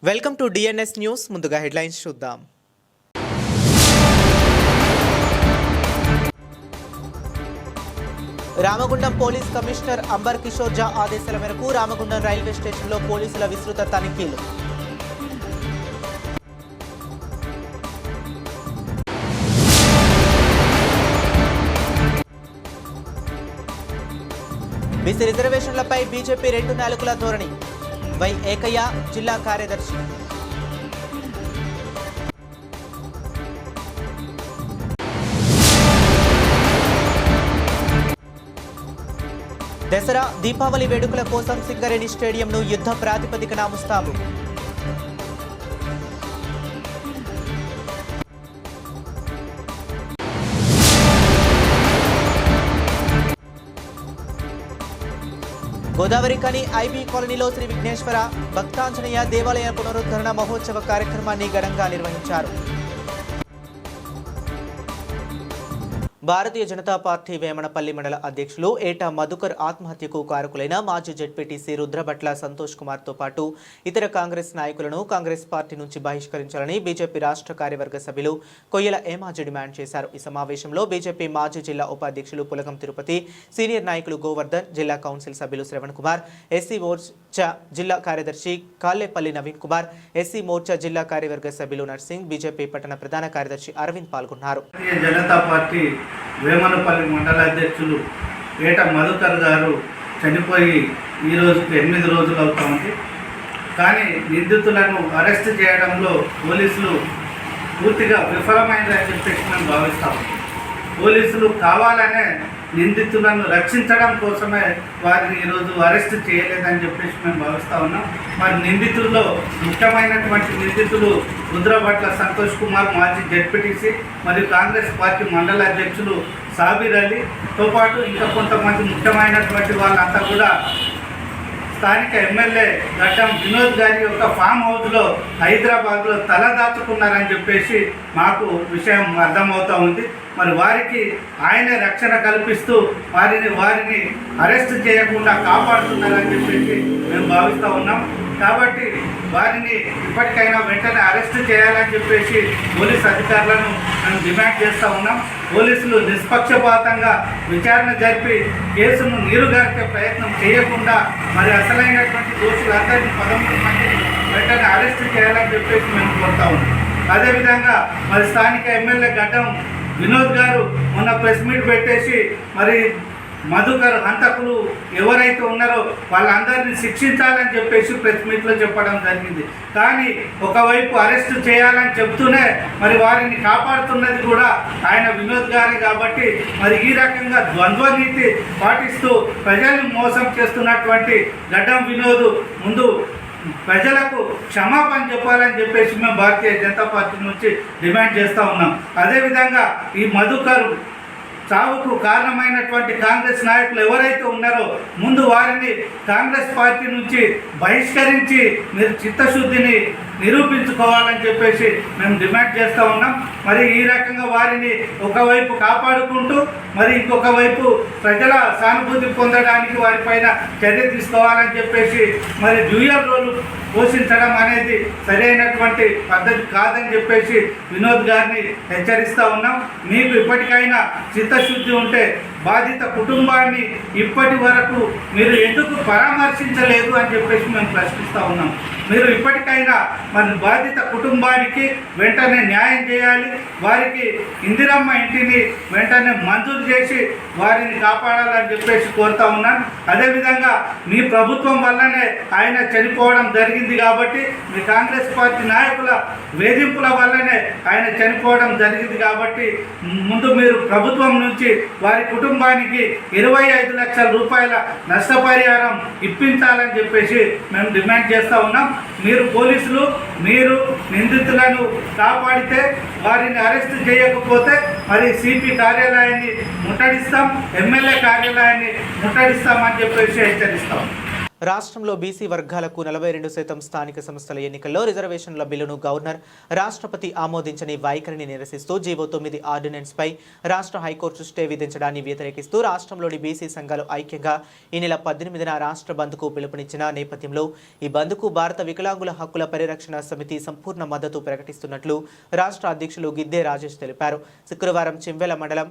Welcome to DNS news. ముందుగా headlines చూద్దాం. Ramagundam police commissioner Ambar Kishore Jha ఆదేశాల మేరకు రామగుండం రైల్వే స్టేషన్లో పోలీసుల విస్తృత తనిఖీలు. బీసీ రిజర్వేషన్లపై బీజేపీ రెండు నాలుగుల ధోరణి. వై ఏకయ్య జిల్లా కార్యదర్శి. దసరా దీపావళి వేడుకల కోసం సింగరేణి స్టేడియంను యుద్ధ ప్రాతిపదికన ముస్తాబు. గోదావరి కని ఐబీ కాలనీలో శ్రీ విఘ్నేశ్వర భక్తాంజనేయ దేవాలయ పునరుద్ధరణ మహోత్సవ కార్యక్రమాన్ని ఘనంగా నిర్వహించారు. భారతీయ జనతా పార్టీ వేమనపల్లి మండల అధ్యక్షులు ఏటా మధుకర్ ఆత్మహత్యకు కారకులైన మాజీ జెడ్పీటీసీ రుద్రభట్ల సంతోష్ కుమార్తో పాటు ఇతర కాంగ్రెస్ నాయకులను కాంగ్రెస్ పార్టీ నుంచి బహిష్కరించాలని బీజేపీ రాష్ట్ర కార్యవర్గ సభ్యులు కొయ్యల ఏమాజీ డిమాండ్ చేశారు. ఈ సమావేశంలో బీజేపీ మాజీ జిల్లా ఉపాధ్యక్షులు పులగం తిరుపతి, సీనియర్ నాయకులు గోవర్ధన్, జిల్లా కౌన్సిల్ సభ్యులు శ్రవణ్ కుమార్, ఎస్సీ మోర్చా జిల్లా కార్యదర్శి కాల్లేపల్లి నవీన్ కుమార్, ఎస్సీ మోర్చా జిల్లా కార్యవర్గ సభ్యులు నర్సింగ్, బీజేపీ పట్టణ ప్రధాన కార్యదర్శి అరవింద్ పాల్గొన్నారు. వేమనపల్లి మండల అధ్యక్షులు ఏట మధుకర్ గారు చనిపోయి ఈ రోజుకి 8 రోజులు అవుతా ఉంది. కానీ నిందితులను అరెస్ట్ చేయడంలో పోలీసులు పూర్తిగా విఫలమైందని చెప్పేసి మనం భావిస్తాము. పోలీసులు కావాలనే నిందితులను రక్షించడం కోసమే వారిని ఈరోజు అరెస్ట్ చేయలేదని చెప్పేసి మేము భావిస్తూ ఉన్నాం. మరి నిందితుల్లో ముఖ్యమైనటువంటి నిందితులు రుద్రభట్ల సంతోష్ కుమార్, మాజీ జెడ్పీటీసీ మరియు కాంగ్రెస్ పార్టీ మండల అధ్యక్షులు సాబీర్ అలీతో పాటు ఇంకా కొంతమంది ముఖ్యమైనటువంటి వాళ్ళంతా కూడా స్థానిక ఎమ్మెల్యే గడ్డం వినోద్ గారి యొక్క ఫామ్ హౌస్లో హైదరాబాద్లో తలదాచుకున్నారని చెప్పేసి మాకు విషయం అర్థమవుతూ ఉంది. మరి వారికి ఆయనే రక్షణ కల్పిస్తూ వారిని అరెస్ట్ చేయకుండా కాపాడుతున్నారని చెప్పేసి మేము భావిస్తూ ఉన్నాం. కాబట్టి వారిని ఇప్పటికైనా వెంటనే అరెస్ట్ చేయాలని చెప్పేసి పోలీస్ అధికారులను మేము డిమాండ్ చేస్తూ ఉన్నాం. పోలీసులు నిష్పక్షపాతంగా విచారణ జరిపి కేసును నీరుగార్చే ప్రయత్నం చేయకుండా మరి అసలైనటువంటి దోషులందరినీ 13 మందిని వెంటనే అరెస్ట్ చేయాలని చెప్పేసి మేము కోరుతా ఉన్నాం. అదేవిధంగా మరి స్థానిక ఎమ్మెల్యే గడ్డం వినోద్ గారు మొన్న ప్రెస్ మీట్ పెట్టేసి మరి మధుకర్ హంతకులు ఎవరైతే ఉన్నారో వాళ్ళందరినీ శిక్షించాలని చెప్పేసి ప్రెస్ మీట్లో చెప్పడం జరిగింది. కానీ ఒకవైపు అరెస్ట్ చేయాలని చెప్తూనే మరి వారిని కాపాడుతున్నది కూడా ఆయన వినోద్ గారే. కాబట్టి మరి ఈ రకంగా ద్వంద్వ నీతి పాటిస్తూ ప్రజల్ని మోసం చేస్తున్నటువంటి గడ్డం వినోద్ ముందు ప్రజలకు క్షమాపణ చెప్పాలని చెప్పేసి మేము భారతీయ జనతా పార్టీ నుంచి డిమాండ్ చేస్తూ ఉన్నాం. అదేవిధంగా ఈ మధుకర్ చావుకు కారణమైనటువంటి కాంగ్రెస్ నాయకులు ఎవరైతే ఉన్నారో ముందు వారిని కాంగ్రెస్ పార్టీ నుంచి బహిష్కరించి మీరు చిత్తశుద్ధిని నిరూపించుకోవాలని చెప్పేసి మేము డిమాండ్ చేస్తూ ఉన్నాం. మరి ఈ రకంగా వారిని ఒకవైపు కాపాడుకుంటూ మరి ఇంకొక వైపు ప్రజల సానుభూతి పొందడానికి వారిపైన చర్య తీసుకోవాలని చెప్పేసి మరి డ్యూయల్ రోల్ పోషించడం అనేది సరైనటువంటి పద్ధతి కాదని చెప్పేసి వినోద్ గారిని హెచ్చరిస్తూ ఉన్నాం. మీకు ఇప్పటికైనా చిత్తశుద్ధి ఉంటే బాధిత కుటుంబాన్ని ఇప్పటి వరకు మీరు ఎందుకు పరామర్శించలేదు అని చెప్పేసి మేము ప్రశ్నిస్తూ ఉన్నాం. మీరు ఇప్పటికైనా మన బాధిత కుటుంబానికి వెంటనే న్యాయం చేయాలి. వారికి ఇందిరమ్మ ఇంటిని వెంటనే మంజూరు చేసి వారిని కాపాడాలని చెప్పేసి కోరుతా ఉన్నాను. అదేవిధంగా మీ ప్రభుత్వం వల్లనే ఆయన చనిపోవడం జరిగింది కాబట్టి మీ కాంగ్రెస్ పార్టీ నాయకుల వేధింపుల వల్లనే ఆయన చనిపోవడం జరిగింది కాబట్టి ముందు మీరు ప్రభుత్వం నుంచి వారి కుటుంబానికి 25 లక్షల రూపాయల నష్టపరిహారం ఇప్పించాలని చెప్పేసి మేము డిమాండ్ చేస్తూ ఉన్నాం. మీరు పోలీసులు మీరు నిందితులను కాపాడితే వారిని అరెస్ట్ చేయకపోతే మరి సిపి కార్యాలయాన్ని ముట్టడిస్తాం, ఎమ్మెల్యే కార్యాలయాన్ని ముట్టడిస్తామని చెప్పేసి హెచ్చరిస్తాం. రాష్ట్రంలో బీసీ వర్గాలకు 42% స్థానిక సంస్థల ఎన్నికల్లో రిజర్వేషన్ల బిల్లును గవర్నర్ రాష్ట్రపతి ఆమోదించని వైఖరిని నిరసిస్తూ జీవో 9 ఆర్డినెన్స్పై రాష్ట్ర హైకోర్టు స్టే విధించడాన్ని వ్యతిరేకిస్తూ రాష్ట్రంలోని బీసీ సంఘాలు ఐక్యంగా ఈ నెల 18న రాష్ట్ర బంద్కు పిలుపునిచ్చిన నేపథ్యంలో ఈ బంద్కు భారత వికలాంగుల హక్కుల పరిరక్షణ సమితి సంపూర్ణ మద్దతు ప్రకటిస్తున్నట్లు రాష్ట్ర అధ్యక్షులు గిద్దే రాజేష్ తెలిపారు. శుక్రవారం చింవెల మండలం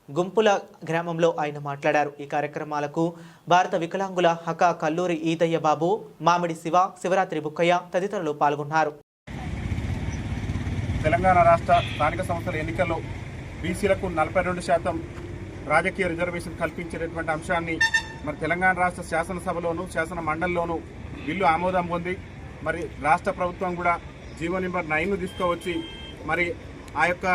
గుంపుల గ్రామంలో ఆయన మాట్లాడారు. ఈ కార్యక్రమాలకు భారత వికలాంగుల హక కల్లూరి ఈదయ్య బాబు, మామిడి శివ, శివరాత్రి బుక్కయ్య తదితరులు పాల్గొన్నారు. తెలంగాణ రాష్ట్ర స్థానిక సంస్థల ఎన్నికల్లో బీసీలకు 42% రాజకీయ రిజర్వేషన్ కల్పించేటటువంటి అంశాన్ని మరి తెలంగాణ రాష్ట్ర శాసనసభలోను శాసన మండలిలోను బిల్లు ఆమోదం పొంది మరి రాష్ట్ర ప్రభుత్వం కూడా జీవో నెంబర్ 9ను తీసుకువచ్చి మరి ఆ యొక్క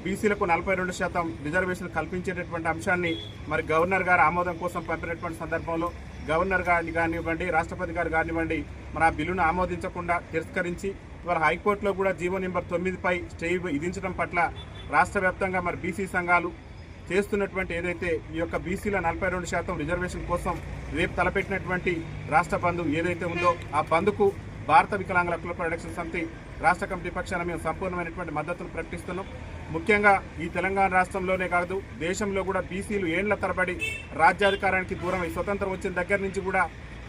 బీసీలకు 42% రిజర్వేషన్ కల్పించేటటువంటి అంశాన్ని మరి గవర్నర్ గారు ఆమోదం కోసం పంపినటువంటి సందర్భంలో గవర్నర్ గారిని కానివ్వండి, రాష్ట్రపతి గారు కానివ్వండి మరి ఆ బిల్లును ఆమోదించకుండా తిరస్కరించి ఇవాళ హైకోర్టులో కూడా జీవో నెంబర్ 9పై స్టే విధించడం పట్ల రాష్ట్ర వ్యాప్తంగా మరి బీసీ సంఘాలు చేస్తున్నటువంటి ఏదైతే ఈ యొక్క బీసీల 42% రిజర్వేషన్ కోసం రేపు తలపెట్టినటువంటి రాష్ట్ర బంద్ ఏదైతే ఉందో ఆ బంద్కు భారత వికలాంగుల హక్కుల పరిరక్షణ సమితి రాష్ట్ర కమిటీ పక్షాన మేము సంపూర్ణమైనటువంటి మద్దతును ప్రకటిస్తున్నాం. ముఖ్యంగా ఈ తెలంగాణ రాష్ట్రంలోనే కాదు దేశంలో కూడా బీసీలు ఏండ్ల తరబడి రాజ్యాధికారానికి దూరమై స్వతంత్రం వచ్చిన దగ్గర నుంచి కూడా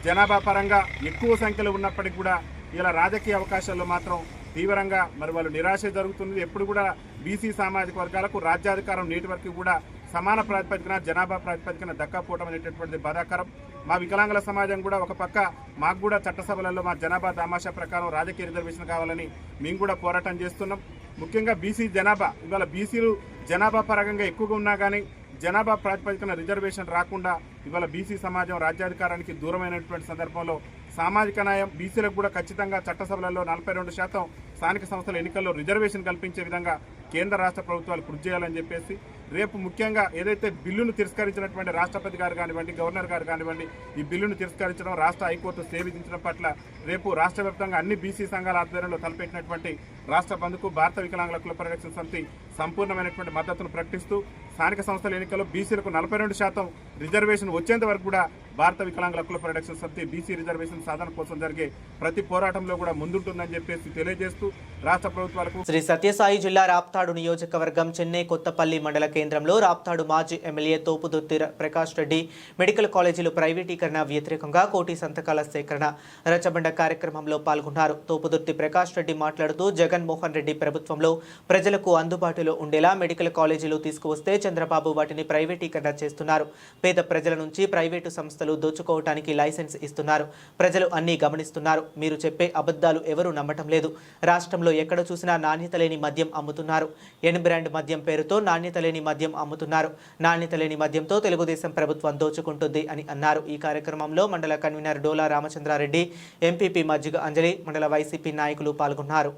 జనాభా పరంగా ఎక్కువ సంఖ్యలో ఉన్నప్పటికీ కూడా ఇలా రాజకీయ అవకాశాల్లో మాత్రం తీవ్రంగా మరి వాళ్ళు నిరాశ జరుగుతుంది. ఎప్పుడు కూడా బీసీ సామాజిక వర్గాలకు రాజ్యాధికారం నేటి వరకు కూడా సమాన ప్రాతిపదికన జనాభా ప్రాతిపదికన దక్కపోవడం అనేటటువంటిది బాధాకరం. మా వికలాంగుల సమాజం కూడా ఒక పక్క మాకు కూడా చట్టసభలలో మా జనాభా దామాషా ప్రకారం రాజకీయ రిజర్వేషన్ కావాలని మేము కూడా పోరాటం చేస్తున్నాం. ముఖ్యంగా బీసీ జనాభా ఇవాళ బీసీలు జనాభా పరంగా ఎక్కువగా ఉన్నా కానీ జనాభా ప్రాతిపదికన రిజర్వేషన్ రాకుండా ఇవాళ బీసీ సమాజం రాజ్యాధికారానికి దూరమైనటువంటి సందర్భంలో సామాజిక న్యాయం బీసీలకు కూడా ఖచ్చితంగా చట్టసభలలో 42% స్థానిక సంస్థల ఎన్నికల్లో రిజర్వేషన్ కల్పించే విధంగా కేంద్ర రాష్ట్ర ప్రభుత్వాలు కృషి చేయాలని చెప్పేసి రేపు ముఖ్యంగా ఏదైతే బిల్లును తిరస్కరించినటువంటి రాష్ట్రపతి గారు కానివ్వండి, గవర్నర్ గారు కానివ్వండి ఈ బిల్లును తిరస్కరించడం రాష్ట్ర హైకోర్టు స్టే విధించడం పట్ల రేపు రాష్ట్ర వ్యాప్తంగా అన్ని బీసీ సంఘాల ఆధ్వర్యంలో తలపెట్టినటువంటి రాష్ట్ర బంద్కు భారత వికలాంగుల హక్కుల పరిరక్షణ సమితి సంపూర్ణమైనటువంటి మద్దతును ప్రకటిస్తూ స్థానిక సంస్థల ఎన్నికల్లో బీసీలకు 42% రిజర్వేషన్ వచ్చేంత వరకు కూడా భారత వికలాంగుల హక్కుల పరిరక్షణ సమితి బీసీ రిజర్వేషన్ సాధన కోసం జరిగే ప్రతి పోరాటంలో కూడా ముందుంటుందని చెప్పేసి తెలియజేస్తూ రాష్ట్ర ప్రభుత్వాలకు శ్రీ సత్యసాయి జిల్లా రాప్తాడు నియోజకవర్గం చెన్నై కొత్తపల్లి మండల కేంద్రంలో రాప్తాడు మాజీ ఎమ్మెల్యే తోపుదుర్తి ప్రకాష్ రెడ్డి మెడికల్ కాలేజీలు ప్రైవేటీకరణ వ్యతిరేకంగా కోటి సంతకాల సేకరణ రచ్చబండ కార్యక్రమంలో పాల్గొన్నారు. తోపుదుర్తి ప్రకాష్ రెడ్డి మాట్లాడుతూ జగన్మోహన్ రెడ్డి ప్రభుత్వంలో ప్రజలకు అందుబాటులో ఉండేలా మెడికల్ కాలేజీలు తీసుకువస్తే చంద్రబాబు వాటిని ప్రైవేటీకరణ చేస్తున్నారు. పేద ప్రజల నుంచి ప్రైవేటు సంస్థలు దోచుకోవటానికి లైసెన్స్ ఇస్తున్నారు. ప్రజలు అన్నీ గమనిస్తున్నారు. మీరు చెప్పే అబద్ధాలు ఎవరూ నమ్మటం లేదు. రాష్ట్రంలో ఎక్కడ చూసినా నాణ్యత లేని మద్యం అమ్ముతున్నారు. ఎన్ బ్రాండ్ మద్యం పేరుతో నాణ్యత లేని మద్యం అమ్ముతున్నారు. నాణ్యత లేని మద్యంతో తెలుగుదేశం ప్రభుత్వం దోచుకుంటుంది అని అన్నారు. ఈ కార్యక్రమంలో మండల కన్వీనర్ డోలా రామచంద్రారెడ్డి, ఎంపీపీ మజ్జిగ అంజలి, మండల వైసీపీ నాయకులు పాల్గొన్నారు.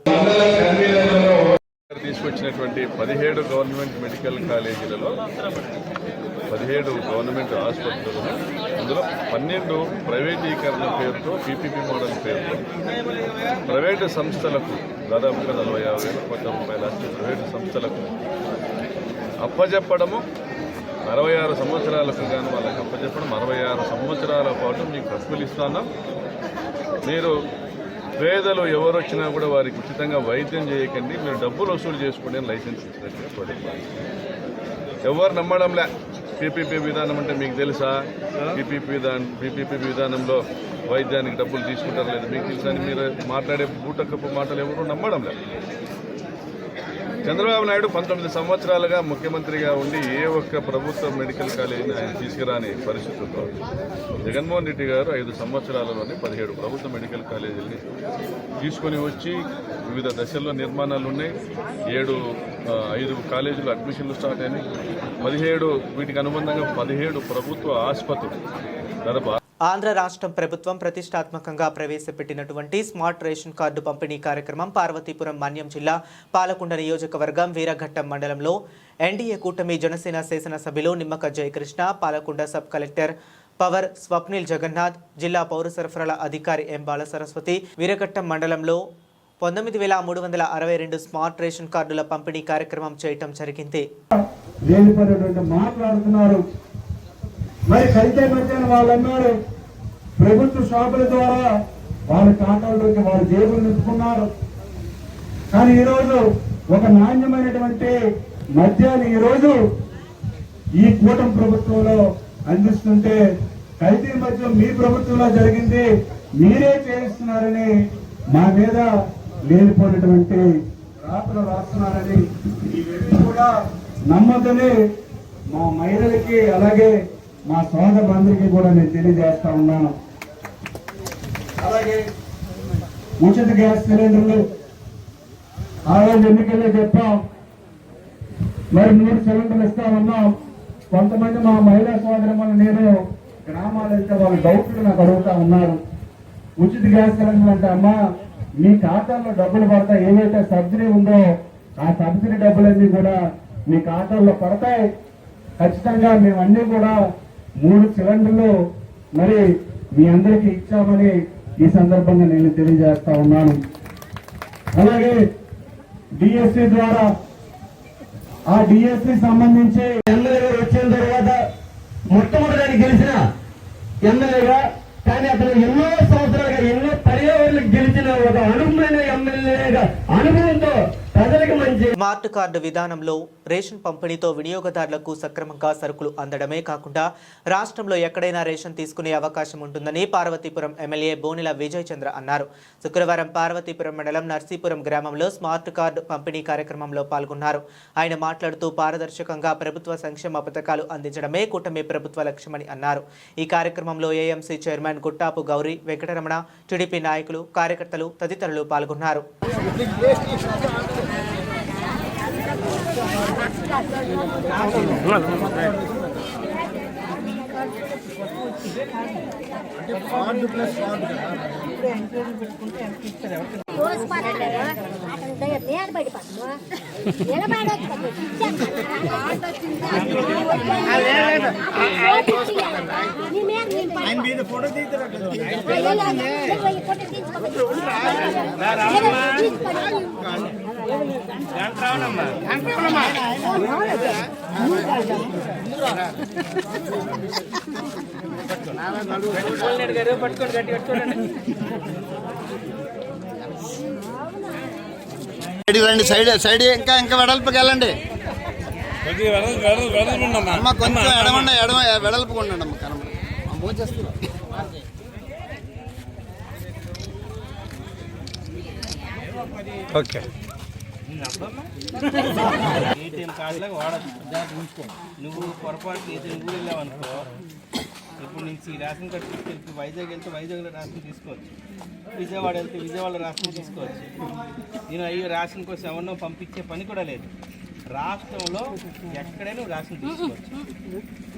తీసుకొచ్చినటువంటి 17 గవర్నమెంట్ మెడికల్ కాలేజీలలో 17 గవర్నమెంట్ ఆసుపత్రులను అందులో 12 ప్రైవేటీకరణ పేరుతో పీపీపీ మోడల్ పేరుతో ప్రైవేటు సంస్థలకు దాదాపుగా 45,000 కోట్ల రూపాయల ప్రైవేటు సంస్థలకు అప్పజెప్పడము 66 సంవత్సరాలకు గాను వాళ్ళకి అప్పచెప్పడం 66 సంవత్సరాల పాటు మీకు హక్కులు ఇస్తున్నాం. మీరు పేదలు ఎవరు వచ్చినా కూడా వారికి ఉచితంగా వైద్యం చేయకండి, మీరు డబ్బులు వసూలు చేసుకోండి అని లైసెన్స్ ఇచ్చినట్టుగా ప్రభుత్వం. ఎవరు నమ్మడంలే. పీపీపీ విధానం అంటే మీకు తెలుసా? పీపీపీ విధానంలో వైద్యానికి డబ్బులు తీసుకుంటారు లేదు మీకు తెలుసా అని మీరు మాట్లాడే బూటకప్పు మాటలు ఎవరు నమ్మడం లేదు. చంద్రబాబు నాయుడు 19 సంవత్సరాలుగా ముఖ్యమంత్రిగా ఉండి ఏ ఒక్క ప్రభుత్వ మెడికల్ కాలేజీని ఆయన తీసుకురాని పరిస్థితుల్లో జగన్మోహన్ రెడ్డి గారు 5 సంవత్సరాలలోనే 17 ప్రభుత్వ మెడికల్ కాలేజీలని తీసుకొని వచ్చి వివిధ దశల్లో నిర్మాణాలు ఉన్నాయి. 5 కాలేజీలు అడ్మిషన్లు స్టార్ట్ అయినాయి. 17 వీటికి అనుబంధంగా 17 ప్రభుత్వ ఆసుపత్రులు దాదాపు. ఆంధ్ర రాష్ట్రం ప్రభుత్వం ప్రతిష్టాత్మకంగా ప్రవేశపెట్టినటువంటి స్మార్ట్ రేషన్ కార్డు పంపిణీ కార్యక్రమం పార్వతీపురం మన్యం జిల్లా పాలకొండ నియోజకవర్గం వీరఘట్టం మండలంలో ఎన్డీఏ కూటమి జనసేన శాసనసభ్యులు నిమ్మక జయకృష్ణ, పాలకొండ సబ్ కలెక్టర్ పవర్ స్వప్నిల్ జగన్నాథ్, జిల్లా పౌర సరఫరాల అధికారి ఎం బాల సరస్వతి వీరఘట్టం మండలంలో 19,362 స్మార్ట్ రేషన్ కార్డుల పంపిణీ కార్యక్రమం చేయటం జరిగింది. మరి సంఖ్య మధ్యన వాళ్ళు అన్నారు ప్రభుత్వ షాపుల ద్వారా వాళ్ళ ఖాతాల్లోకి వాళ్ళ జేబులు నింపుకున్నారు. కానీ ఈరోజు ఒక నాణ్యమైనటువంటి మద్యాన్ని ఈరోజు ఈ కూటమి ప్రభుత్వంలో అందిస్తుంటే కల్తీ మద్యం మీ ప్రభుత్వంలో జరిగింది, మీరే చేయిస్తున్నారని మా మీద లేనిపోయినటువంటి రాతలు రాస్తున్నారని ఇవన్నీ కూడా నమ్మొద్దని మా మహిళలకి అలాగే మా సోదరులందరికీ కూడా నేను తెలియజేస్తా ఉన్నాను. అలాగే ఉచిత గ్యాస్ సిలిండర్లు ఆ రోజు ఎన్నికల్లో చెప్పాం, మరి 3 సిలిండర్లు ఇస్తామన్నాం. కొంతమంది మా మహిళా సోదరులను నేను గ్రామాలు వెళ్తే వాళ్ళ డౌట్లు నాకు అడుగుతా ఉన్నారు. ఉచిత గ్యాస్ సిలిండర్ అంటే అమ్మా మీ ఖాతాల్లో డబ్బులు పడతాయి, ఏవైతే సబ్సిడీ ఉందో ఆ సబ్సిడీ డబ్బులన్నీ కూడా మీ ఖాతాల్లో పడతాయి. ఖచ్చితంగా మేము అన్ని కూడా 3 సిలిండర్లు మరి మీ అందరికీ ఇచ్చామని ఈ సందర్భంగా నేను తెలియజేస్తా ఉన్నాను. అలాగే డిఎస్సి ద్వారా ఆ డిఎస్సి సంబంధించి ఎమ్మెల్యే వచ్చిన తర్వాత మొట్టమొదటి గెలిచిన ఎమ్మెల్యేగా, కానీ అతను ఎన్నో సంవత్సరాలుగా ఎన్నో పర్యావరణకు గెలిచిన ఒక అనుభవమైన ఎమ్మెల్యేగా అనుభవంతో ప్రజలకు మంచి స్మార్ట్ కార్డు విధానంలో రేషన్ పంపిణీతో వినియోగదారులకు సక్రమంగా సరుకులు అందడమే కాకుండా రాష్ట్రంలో ఎక్కడైనా రేషన్ తీసుకునే అవకాశం ఉంటుందని పార్వతీపురం ఎమ్మెల్యే బోనెల విజయ్ చంద్ర అన్నారు. శుక్రవారం పార్వతీపురం మండలం నర్సీపురం గ్రామంలో స్మార్ట్ కార్డు పంపిణీ కార్యక్రమంలో పాల్గొన్నారు. ఆయన మాట్లాడుతూ పారదర్శకంగా ప్రభుత్వ సంక్షేమ పథకాలు అందించడమే కూటమి ప్రభుత్వ లక్ష్యమని అన్నారు. ఈ కార్యక్రమంలో ఏఎంసీ చైర్మన్ గుట్టాపు గౌరీ వెంకటరమణ, టీడీపీ నాయకులు, కార్యకర్తలు తదితరులు పాల్గొన్నారు. సైడ్ సైడ్ ఇంకా వెడల్పుకి వెళ్ళండి అమ్మ, కొంచెం ఎడమ వెడల్పుగా ఉండండి అమ్మ. ఓకే ఏటీఎం కార్డులకు వాడచ్చు. నువ్వు పొరపాటు ఏటీఎం కూడా వెళ్ళావనుకో, ఇప్పుడు నుంచి రేషన్ కార్డు తీసుకెళ్తే వైజాగ్ వెళ్తే వైజాగ్లో రేషన్ తీసుకోవచ్చు, విజయవాడ వెళ్తే విజయవాడలో రేషన్ తీసుకోవచ్చు. నేను అయ్యో రేషన్ కోసం ఎవరినో పంపించే పని కూడా లేదు. రాష్ట్రంలో ఎక్కడైనా రేషన్ తీసుకోవచ్చు.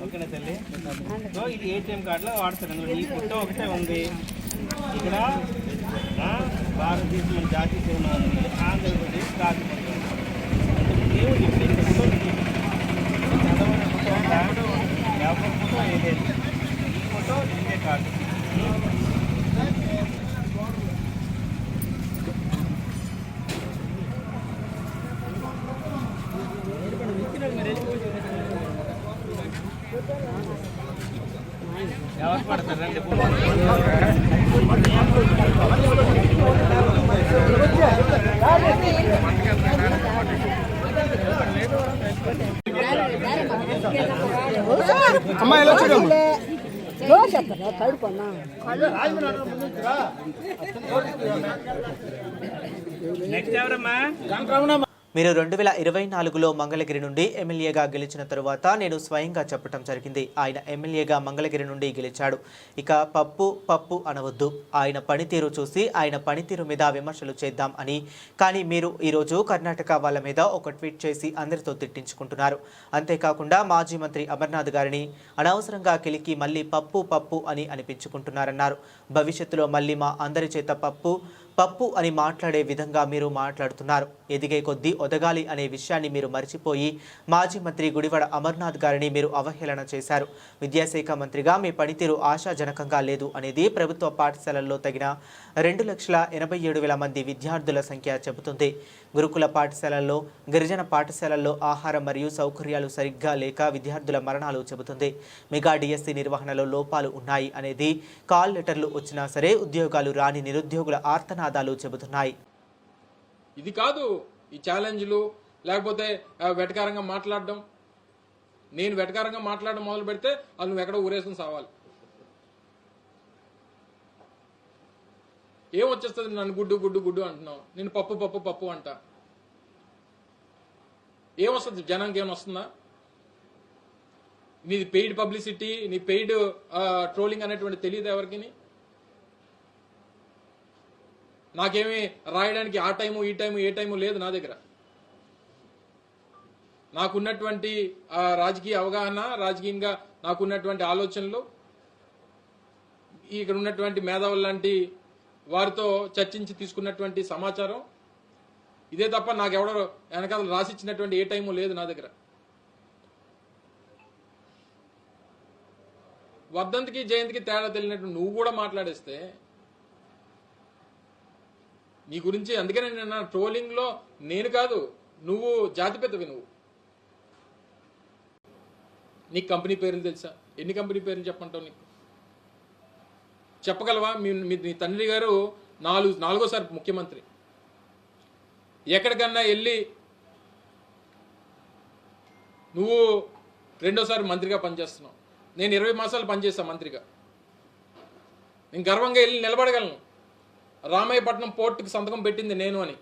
ఓకేనా తల్లి? సో ఇది ఏటీఎం కార్డులో వాడతారు. అందులో నీ ఫోటో ఒకటే ఉంది. ఇక్కడ భారతదేశం జాతీయ సేవ ఉంది, ఆంధ్రప్రదేశ్ రాజకీయ దేవుడు చెప్పి చదవని ఫోటో ఎవరి ఫోటో ఏదైతే ఈ ఫోటో ఇదే కాదు. ఎవరు పడతారండి? అమ్మా ఎలా చూడమ్మా. నెక్స్ట్ ఎవరమ్మా? మీరు 2024లో మంగళగిరి నుండి ఎమ్మెల్యేగా గెలిచిన తరువాత నేను స్వయంగా చెప్పడం జరిగింది. ఆయన ఎమ్మెల్యేగా మంగళగిరి నుండి గెలిచాడు. ఇక పప్పు అనవద్దు. ఆయన పనితీరు చూసి ఆయన పనితీరు మీద విమర్శలు చేద్దాం అని. కానీ మీరు ఈరోజు కర్ణాటక వాళ్ళ మీద ఒక ట్వీట్ చేసి అందరితో తిట్టించుకుంటున్నారు. అంతేకాకుండా మాజీ మంత్రి అమర్నాథ్ గారిని అనవసరంగా కిలికి మళ్ళీ పప్పు అని అనిపించుకుంటున్నారన్నారు. భవిష్యత్తులో మళ్ళీ మా అందరి చేత పప్పు అని మాట్లాడే విధంగా మీరు మాట్లాడుతున్నారు. ఎదిగే కొద్దీ ఒదగాలి అనే విషయాన్ని మీరు మర్చిపోయి మాజీ మంత్రి గుడివాడ అమర్నాథ్ గారిని మీరు అవహేళన చేశారు. విద్యాశాఖ మంత్రిగా మీ పనితీరు ఆశాజనకంగా లేదు అనేది ప్రభుత్వ పాఠశాలల్లో తగిన 2,87,000 మంది విద్యార్థుల సంఖ్య చెబుతుంది. గురుకుల పాఠశాలల్లో, గిరిజన పాఠశాలల్లో ఆహారం మరియు సౌకర్యాలు సరిగ్గా లేక విద్యార్థుల మరణాలు చెబుతుంది. మెగా డిఎస్సి నిర్వహణలో లోపాలు ఉన్నాయి అనేది కాల్ లెటర్లు వచ్చినా సరే ఉద్యోగాలు రాని నిరుద్యోగుల ఆర్తనాదాలు చెబుతున్నాయి. ఇది కాదు ఈ ఛాలెంజ్లు, లేకపోతే వెటకారంగా మాట్లాడడం. నేను వెటకారంగా మాట్లాడడం మొదలు పెడితే అది నువ్వు ఎక్కడో ఊరేసుకుని సావాలి. ఏం వచ్చేస్తుంది? నన్ను గుడ్డు గుడ్డు గుడ్డు అంటున్నావు. నేను పప్పు పప్పు పప్పు అంట. ఏమొస్తుంది? జనానికి ఏమైనా వస్తుందా? నీది పెయిడ్ పబ్లిసిటీ, నీ పెయిడ్ ట్రోలింగ్ అనేటువంటి తెలియదు ఎవరికి. నాకేమీ రాయడానికి ఆ టైము ఈ టైము ఏ టైము లేదు నా దగ్గర. నాకున్నటువంటి రాజకీయ అవగాహన, రాజకీయంగా నాకున్నటువంటి ఆలోచనలు, ఇక్కడ ఉన్నటువంటి మేధావులు లాంటి వారితో చర్చించి తీసుకున్నటువంటి సమాచారం ఇదే తప్ప నాకెవడో వెనకాల రాసిచ్చినటువంటి ఏ టైము లేదు నా దగ్గర. వర్ధంతికి జయంతికి తేడా తెలియనట్టు నువ్వు కూడా మాట్లాడేస్తే నీ గురించి. అందుకనే నేను ట్రోలింగ్ లో నేను కాదు, నువ్వు జాతిపితవి. నువ్వు నీకు కంపెనీ పేర్లు తెలుసా? ఎన్ని కంపెనీ పేర్లు చెప్పంటావు? నీకు చెప్పగలవా? నీ తండ్రి గారు నాలుగోసారి ముఖ్యమంత్రి. ఎక్కడికన్నా వెళ్ళి నువ్వు రెండోసారి మంత్రిగా పనిచేస్తున్నావు. నేను 20 మాసాలు పనిచేస్తాను మంత్రిగా. నేను గర్వంగా వెళ్ళి నిలబడగలను. రామాయపట్నం పోర్టుకి సంతకం పెట్టింది నేను అని,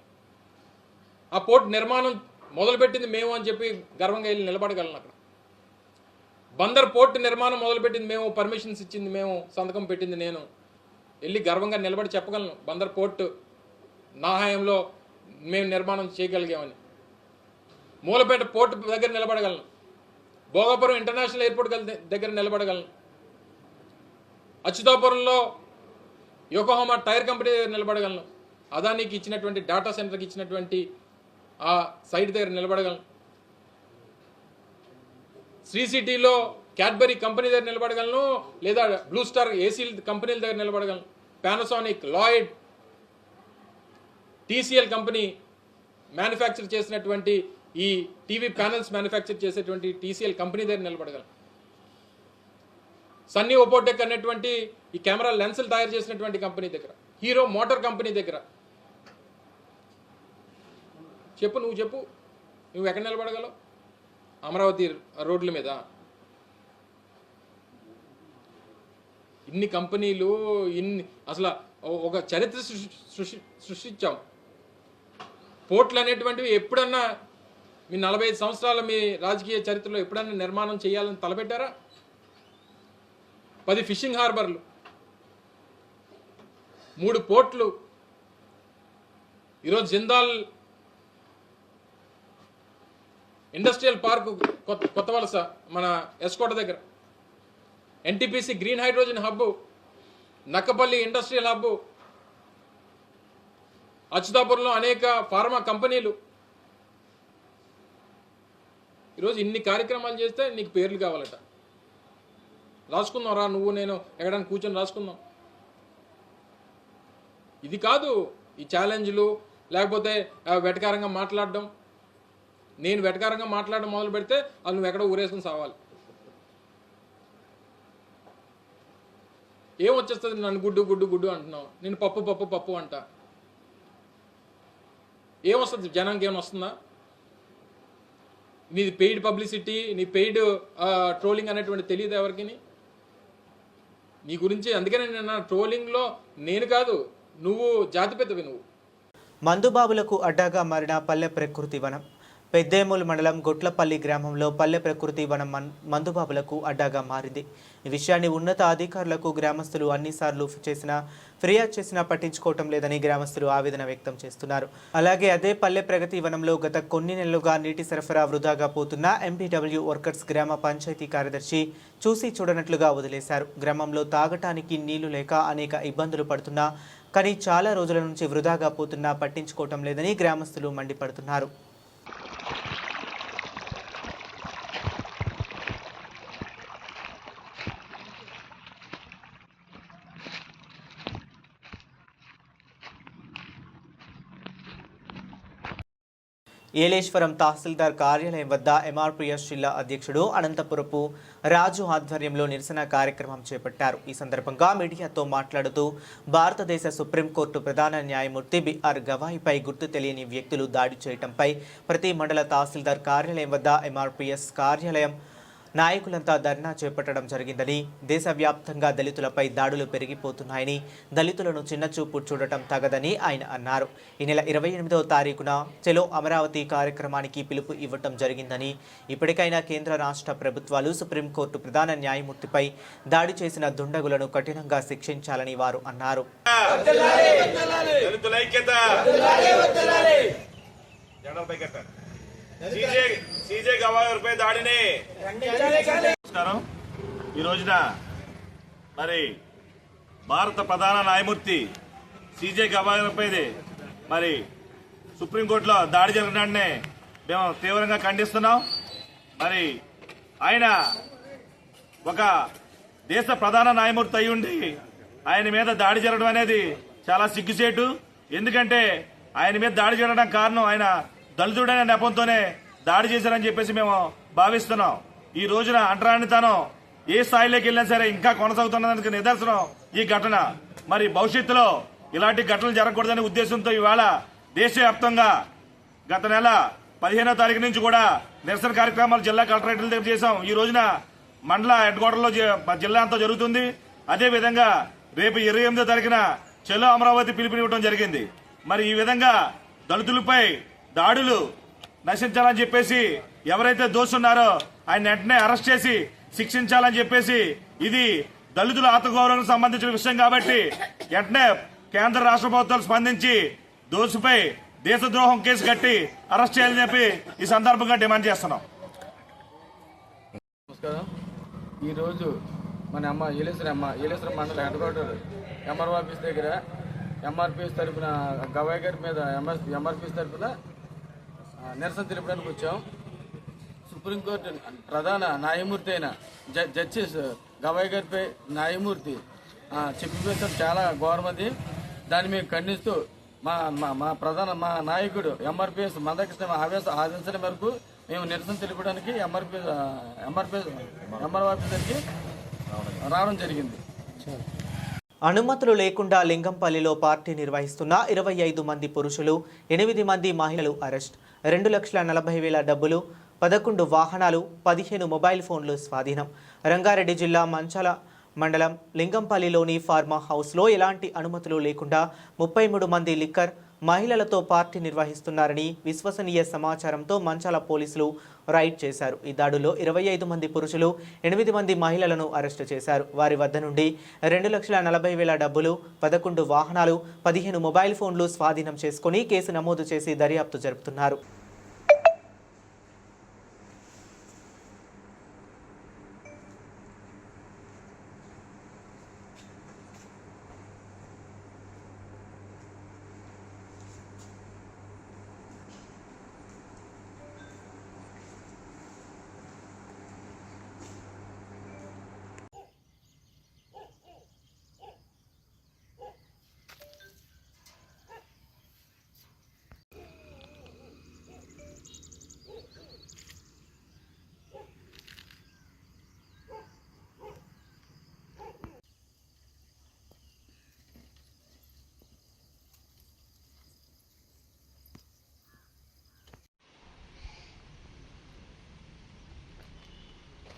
ఆ పోర్ట్ నిర్మాణం మొదలుపెట్టింది మేము అని చెప్పి గర్వంగా వెళ్ళి నిలబడగలను. అక్కడ బందర్ పోర్టు నిర్మాణం మొదలుపెట్టింది మేము, పర్మిషన్స్ ఇచ్చింది మేము, సంతకం పెట్టింది నేను. వెళ్ళి గర్వంగా నిలబడి చెప్పగలను బందర్ పోర్టు నా హయాంలో మేము నిర్మాణం చేయగలిగామని. మూలపేట పోర్టు దగ్గర నిలబడగలను. భోగాపురం ఇంటర్నేషనల్ ఎయిర్పోర్ట్ దగ్గర నిలబడగలను. అచ్యుతాపురంలో యోకోహామా టైర్ కంపెనీ దగ్గర నిలబడగలను. అదానికి ఇచ్చినటువంటి డాటా సెంటర్కి ఇచ్చినటువంటి ఆ సైట్ దగ్గర నిలబడగలను. శ్రీ సిటీలో క్యాడ్బరీ కంపెనీ దగ్గర నిలబడగలను, లేదా బ్లూ స్టార్ ఏసీ కంపెనీల దగ్గర నిలబడగలను. Panasonic, Lloyd, TCL company manufacture చేసినటువంటి ఈ టీవీ ప్యానల్స్ మ్యానుఫ్యాక్చర్ చేసేటువంటి టీసీఎల్ కంపెనీ దగ్గర నిలబడగలను. సన్నీ ఓపోటెక్ అనేటువంటి ఈ కెమెరా లెన్సులు తయారు చేసినటువంటి కంపెనీ దగ్గర, హీరో మోటార్ కంపెనీ దగ్గర. చెప్పు, నువ్వు చెప్పు, నువ్వు ఎక్కడ నిలబడగలవు? అమరావతి రోడ్ల మీద ఇన్ని కంపెనీలు, అసలు ఒక చరిత్ర సృష్టించాం. పోర్ట్లు అనేటువంటివి ఎప్పుడన్నా మీ 45 సంవత్సరాల మీ రాజకీయ చరిత్రలో ఎప్పుడన్నా నిర్మాణం చేయాలని తలపెట్టారా? 10 ఫిషింగ్ హార్బర్లు, 3 పోర్ట్లు. ఈరోజు జిందాల్ ఇండస్ట్రియల్ పార్క్ కొత్త వలస మన ఎస్కోట దగ్గర, NTPC green hydrogen hub, Nakkapalli industrial hub, అచ్యుతాపురంలో అనేక ఫార్మా కంపెనీలు. ఈరోజు ఇన్ని కార్యక్రమాలు చేస్తే నీకు పేర్లు కావాలట. రాసుకుందాం రా, నువ్వు నేను ఎక్కడానికి కూర్చొని రాసుకుందాం. ఇది కాదు ఈ ఛాలెంజ్లు, లేకపోతే వెటకారంగా మాట్లాడడం. నేను వెటకారంగా మాట్లాడడం మొదలు పెడితే అది నువ్వు ఎక్కడో ఊరేసుకుని సావాలి. ఏం వచ్చేస్తుంది? నన్ను గుడ్డు గుడ్డు గుడ్డు అంటున్నావు. నేను పప్పు పప్పు పప్పు అంట. ఏమొస్తుంది? జనానికి ఏమైనా వస్తుందా? నీది పెయిడ్ పబ్లిసిటీ, నీ పెయిడ్ ట్రోలింగ్ అనేటువంటి తెలియదు ఎవరికి. నీ గురించి. అందుకనే నేను ట్రోలింగ్లో నేను కాదు, నువ్వు జాతిపితవి. నువ్వు మందుబాబులకు అడ్డాగా మారిన పల్లె ప్రకృతి వనం. పెద్దేమూలు మండలం గొట్లపల్లి గ్రామంలో పల్లె ప్రకృతి వనం మందుబాబులకు అడ్డాగా మారింది. ఈ విషయాన్ని ఉన్నత అధికారులకు గ్రామస్తులు అన్నిసార్లు ఫిర్యాదు చేసినా పట్టించుకోవటం లేదని గ్రామస్తులు ఆవేదన వ్యక్తం చేస్తున్నారు. అలాగే అదే పల్లె ప్రగతి వనంలో గత కొన్ని నెలలుగా నీటి సరఫరా వృధాగా పోతున్న ఎంపీడబ్ల్యూ వర్కర్స్ గ్రామ పంచాయతీ కార్యదర్శి చూసి చూడనట్లుగా వదిలేశారు. గ్రామంలో తాగటానికి నీళ్లు లేక అనేక ఇబ్బందులు పడుతున్నా కానీ చాలా రోజుల నుంచి వృధాగా పోతున్నా పట్టించుకోవటం లేదని గ్రామస్తులు మండిపడుతున్నారు. ఏలేశ్వరం తహసీల్దార్ కార్యాలయం వద్ద ఎంఆర్పీఎస్ జిల్లా అధ్యక్షుడు అనంతపురపు రాజు ఆధ్వర్యంలో నిరసన కార్యక్రమం చేపట్టారు. ఈ సందర్భంగా మీడియాతో మాట్లాడుతూ భారతదేశ సుప్రీంకోర్టు ప్రధాన న్యాయమూర్తి బిఆర్ గవాయిపై గుర్తు తెలియని వ్యక్తులు దాడి చేయడంపై ప్రతి మండల తహసీల్దార్ కార్యాలయం వద్ద ఎంఆర్పీఎస్ కార్యాలయం నాయకులంతా ధర్నా చేపట్టడం జరిగిందని, దేశవ్యాప్తంగా దళితులపై దాడులు పెరిగిపోతున్నాయని, దళితులను చిన్నచూపు చూడటం తగదని ఆయన అన్నారు. ఈ నెల 28వ తారీఖున చెలో అమరావతి కార్యక్రమానికి పిలుపు ఇవ్వటం జరిగిందని, ఇప్పటికైనా కేంద్ర రాష్ట్ర ప్రభుత్వాలు సుప్రీంకోర్టు ప్రధాన న్యాయమూర్తిపై దాడి చేసిన దుండగులను కఠినంగా శిక్షించాలని వారు అన్నారు. నమస్కారం. ఈ రోజున మరి భారత ప్రధాన న్యాయమూర్తి సిజే గవాయిపై మరి సుప్రీంకోర్టులో దాడి జరగడాన్ని మేము తీవ్రంగా ఖండిస్తున్నాం. మరి ఆయన ఒక దేశ ప్రధాన న్యాయమూర్తి అయి ఉండి ఆయన మీద దాడి జరగడం అనేది చాలా సిగ్గుచేటు. ఎందుకంటే ఆయన మీద దాడి జరగడం కారణం ఆయన దళితుడనే నెపంతోనే దాడి చేశారని చెప్పేసి మేము భావిస్తున్నాం. ఈ రోజున అంటరానితనం ఏ స్థాయిలోకి వెళ్ళినా సరే ఇంకా కొనసాగుతున్నదానికి నిదర్శనం ఈ ఘటన. మరి భవిష్యత్తులో ఇలాంటి ఘటనలు జరగకూడదనే ఉద్దేశంతో ఇవాళ దేశవ్యాప్తంగా గత నెల 15వ తారీఖు నుంచి కూడా నిరసన కార్యక్రమాలు జిల్లా కలెక్టరేట్ల దగ్గర చేశాం. ఈ రోజున మండల హెడ్ క్వార్టర్లో జిల్లా అంతా జరుగుతుంది. అదేవిధంగా రేపు 28వ తారీఖున చెలో అమరావతి పిలుపునివ్వడం జరిగింది. మరి ఈ విధంగా దళితులపై దాడులు నశించాలని చెప్పేసి ఎవరైతే దోషున్నారో ఆయన వెంటనే అరెస్ట్ చేసి శిక్షించాలని చెప్పేసి, ఇది దళితుల ఆత్మగౌరవానికి సంబంధించిన విషయం కాబట్టి వెంటనే కేంద్ర రాష్ట్ర ప్రభుత్వాలు స్పందించి దోషిపై దేశద్రోహం కేసు కట్టి అరెస్ట్ చేయాలని చెప్పి ఈ సందర్భంగా డిమాండ్ చేస్తున్నాం. నమస్కారం. ఈరోజు మన ఏలేశ్వరం మండల హెడ్ క్వార్టర్ ఎంఆర్ఓ ఆఫీస్ దగ్గర ఎంఆర్పీఎస్ తరఫున గవాయ్ గారి మీద ఎంఆర్పీఎస్ తరఫున నిరసన తెలుపడానికి వచ్చాం. సుప్రీంకోర్టు ప్రధాన న్యాయమూర్తి అయిన జస్టిస్ గవాయ్ గారిపై న్యాయమూర్తి చెప్పిపోతాం చాలా ఘోరమది. దాన్ని మేము ఖండిస్తూ మా నాయకుడు ఎంఆర్పీఎస్ మందకృష్ణ ఆదేశాల మేరకు మేము నిరసన తెలుపడానికి ఎంఆర్ఓ ఆఫీస్ దగ్గరికి రావడం జరిగింది. అనుమతులు లేకుండా లింగంపల్లిలో పార్టీ నిర్వహిస్తున్న 25 మంది పురుషులు, 8 మంది మహిళలు అరెస్ట్. 2,40,000 డబ్బులు, 11 వాహనాలు, 15 మొబైల్ ఫోన్లు స్వాధీనం. రంగారెడ్డి జిల్లా మంచాల మండలం లింగంపల్లిలోని ఫార్మా హౌస్లో ఎలాంటి అనుమతులు లేకుండా 33 మంది లిక్కర్ మహిళలతో పార్టీ నిర్వహిస్తున్నారని విశ్వసనీయ సమాచారంతో మంచాల పోలీసులు రైడ్ చేశారు. ఈ దాడులో 25 మంది పురుషులు, 8 మంది మహిళలను అరెస్టు చేశారు. వారి వద్ద నుండి 2,40,000 డబ్బులు, 11 వాహనాలు, 15 మొబైల్ ఫోన్లు స్వాధీనం చేసుకుని కేసు నమోదు చేసి దర్యాప్తు జరుపుతున్నారు.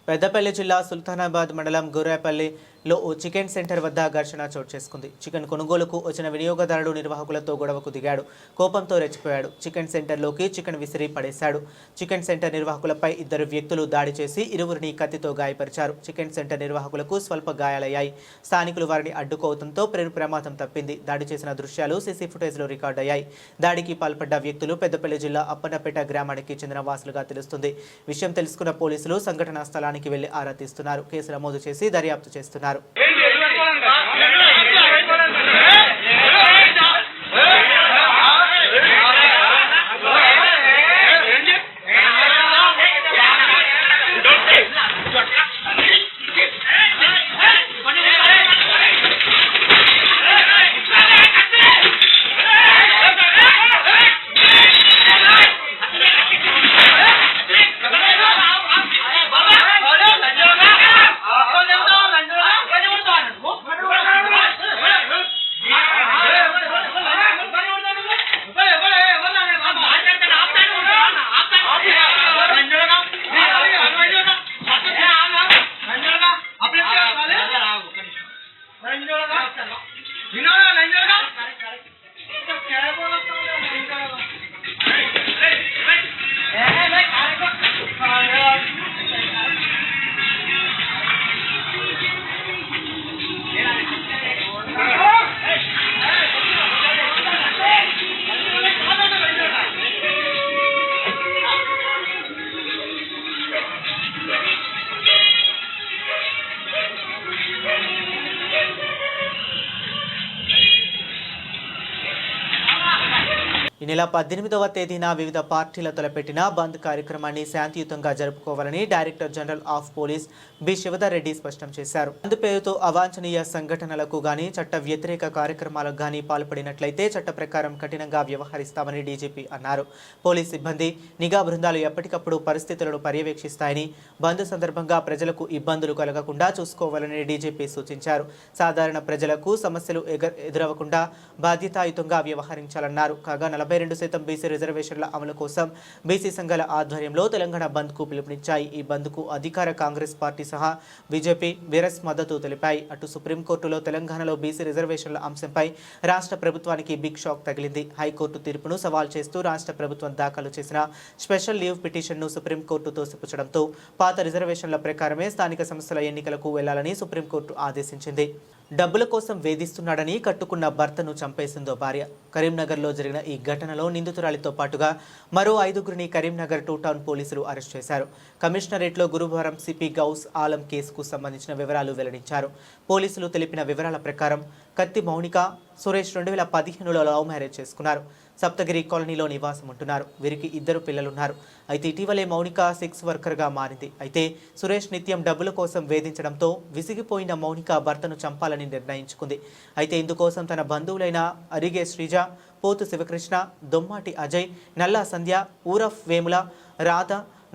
పెద్దపల్లి జిల్లా సుల్తానాబాద్ మండలం గుర్రేపల్లి లో ఓ చికెన్ సెంటర్ వద్ద ఘర్షణ చోటు చేసుకుంది. చికెన్ కొనుగోలుకు వచ్చిన వినియోగదారుడు నిర్వాహకులతో గొడవకు దిగాడు. కోపంతో రెచ్చిపోయాడు. చికెన్ సెంటర్లోకి చికెన్ విసిరి పడేశాడు. చికెన్ సెంటర్ నిర్వాహకులపై ఇద్దరు వ్యక్తులు దాడి చేసి ఇరువురిని కత్తితో గాయపరిచారు. చికెన్ సెంటర్ నిర్వాహకులకు స్వల్ప గాయాలయ్యాయి. స్థానికులు వారిని అడ్డుకోవడంతో ప్రమాదం తప్పింది. దాడి చేసిన దృశ్యాలు సీసీ ఫుటేజ్లో రికార్డయ్యాయి. దాడికి పాల్పడ్డ వ్యక్తులు పెద్దపల్లి జిల్లా అప్పన్నపేట గ్రామానికి చెందిన వాసులుగా తెలుస్తుంది. విషయం తెలుసుకున్న పోలీసులు సంఘటనా స్థలానికి వెళ్లి ఆరా తీస్తున్నారు. కేసు నమోదు చేసి దర్యాప్తు చేస్తున్నారు. ఈ నెల 18వ తేదీన వివిధ పార్టీల తలపెట్టిన బంద్ కార్యక్రమాన్ని శాంతియుతంగా జరుపుకోవాలని director general of police B Shivadhar Reddy స్పష్టం చేశారు. బంద్ పేరుతో అవాంఛనీయ సంఘటనలకు గానీ చట్ట వ్యతిరేక కార్యక్రమాలకు గానీ పాల్పడినట్లయితే చట్ట ప్రకారం కఠినంగా వ్యవహరిస్తామని డీజీపీ అన్నారు. పోలీస్ సిబ్బంది నిఘా బృందాలు ఎప్పటికప్పుడు పరిస్థితులను పర్యవేక్షిస్తాయని, బంద్ సందర్భంగా ప్రజలకు ఇబ్బందులు కలగకుండా చూసుకోవాలని డీజీపీ సూచించారు. సాధారణ ప్రజలకు సమస్యలు ఎదురవకుండా బాధ్యతాయుతంగా వ్యవహరించాలన్నారు. కాగా 42% బీసీ రిజర్వేషన్ల అమలు కోసం బీసీ సంఘాల ఆధ్వర్యంలో తెలంగాణ బంద్కు పిలుపునిచ్చాయి. ఈ బంద్కు అధికార కాంగ్రెస్ పార్టీ సహా బీజేపీ, బీఆర్ఎస్ మద్దతు తెలిపాయి. అటు సుప్రీంకోర్టులో తెలంగాణలో బీసీ రిజర్వేషన్ల అంశంపై రాష్ట్ర ప్రభుత్వానికి బిగ్ షాక్ తగిలింది. హైకోర్టు తీర్పును సవాల్ చేస్తూ రాష్ట్ర ప్రభుత్వం దాఖలు చేసిన స్పెషల్ లీవ్ పిటిషన్ను సుప్రీంకోర్టు తోసిపుచ్చడంతో పాత రిజర్వేషన్ల ప్రకారమే స్థానిక సంస్థల ఎన్నికలకు వెళ్లాలని సుప్రీంకోర్టు ఆదేశించింది. డబ్బుల కోసం వేధిస్తున్నాడని కట్టుకున్న భర్తను చంపేసిందో భార్య. కరీంనగర్లో జరిగిన ఈ ఘటనలో నిందితురాలితో పాటుగా మరో 5గురిని కరీంనగర్ 2 టౌన్ పోలీసులు అరెస్ట్ చేశారు. కమిషనరేట్లో గురువారం సిపి గౌస్ ఆలం కేసుకు సంబంధించిన వివరాలు వెల్లడించారు. పోలీసులు తెలిపిన వివరాల ప్రకారం కత్తి మౌనిక సురేష్ 2015లో లవ్ మ్యారేజ్ చేసుకున్నారు. సప్తగిరి కాలనీలో నివాసం ఉంటున్నారు. వీరికి 2 పిల్లలున్నారు. అయితే ఇటీవలే మౌనిక సెక్స్ వర్కర్గా మారింది. అయితే సురేష్ నిత్యం డబ్బుల కోసం వేధించడంతో విసిగిపోయిన మౌనిక భర్తను చంపాలని నిర్ణయించుకుంది. అయితే ఇందుకోసం తన బంధువులైన అరిగే శ్రీజ, పోతు శివకృష్ణ, దొమ్మాటి అజయ్, నల్లా సంధ్య, ఊరఫ్ వేముల, రాధ,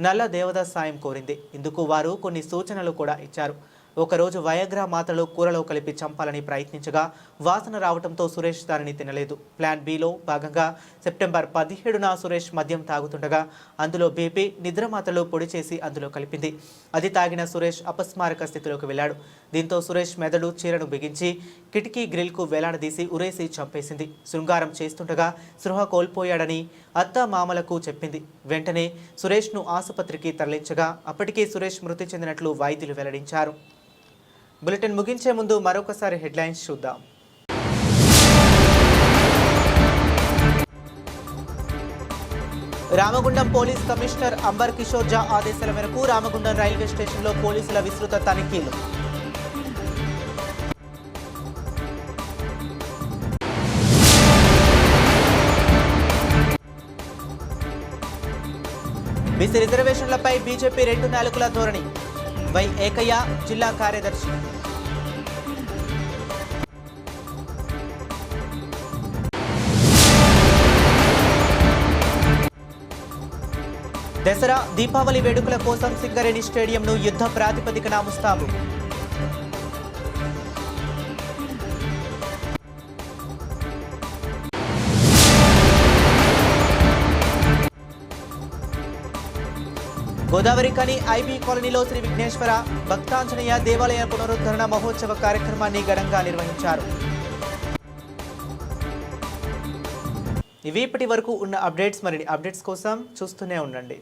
నల్ల దేవదాస్ సాయం కోరింది. ఇందుకు వారు కొన్ని సూచనలు కూడా ఇచ్చారు. ఒకరోజు వయగ్రా మాత్రలు కూరలో కలిపి చంపాలని ప్రయత్నించగా వాసన రావడంతో సురేష్ దానిని తినలేదు. ప్లాన్ బిలో భాగంగా సెప్టెంబర్ 17న సురేష్ మద్యం తాగుతుండగా అందులో బీపీ, నిద్ర మాత్రలు పొడి చేసి అందులో కలిపింది. అది తాగిన సురేష్ అపస్మారక స్థితిలోకి వెళ్ళాడు. దీంతో సురేష్ మెదడు చీరను బిగించి కిటికీ గ్రిల్కు వేలాడదీసి ఉరేసి చంపేసింది. శృంగారం చేస్తుండగా స్పృహ కోల్పోయాడని అత్త మామలకు చెప్పింది. వెంటనే సురేష్ను ఆసుపత్రికి తరలించగా అప్పటికే సురేష్ మృతి చెందినట్లు వైద్యులు వెల్లడించారు. బులెటిన్ ముగించే ముందు మరొకసారి హెడ్లైన్స్ చూద్దాం. రామగుండం పోలీస్ కమిషనర్ అంబర్ కిషోర్ జా ఆదేశాల మేరకు రామగుండం రైల్వే స్టేషన్లో పోలీసుల విస్తృత తనిఖీలు. బీసీ రిజర్వేషన్లపై బీజేపీ 2 నాలుకల ధోరణి. వై ఏకయ్య జిల్లా కార్యదర్శి. దసరా, దీపావళి వేడుకల కోసం సింగరేణి స్టేడియంను యుద్ధ ప్రాతిపదికన ముస్తాబు. గోదావరి కని ఐబీ కాలనీలో శ్రీ విఘ్నేశ్వర భక్తాంజనేయ దేవాలయ పునరుద్ధరణ మహోత్సవ కార్యక్రమాన్ని ఘనంగా నిర్వహించారు. ఇవి ఇప్పటి వరకు ఉన్న అప్డేట్స్. మరిన్ని అప్డేట్స్ కోసం చూస్తూనే ఉండండి.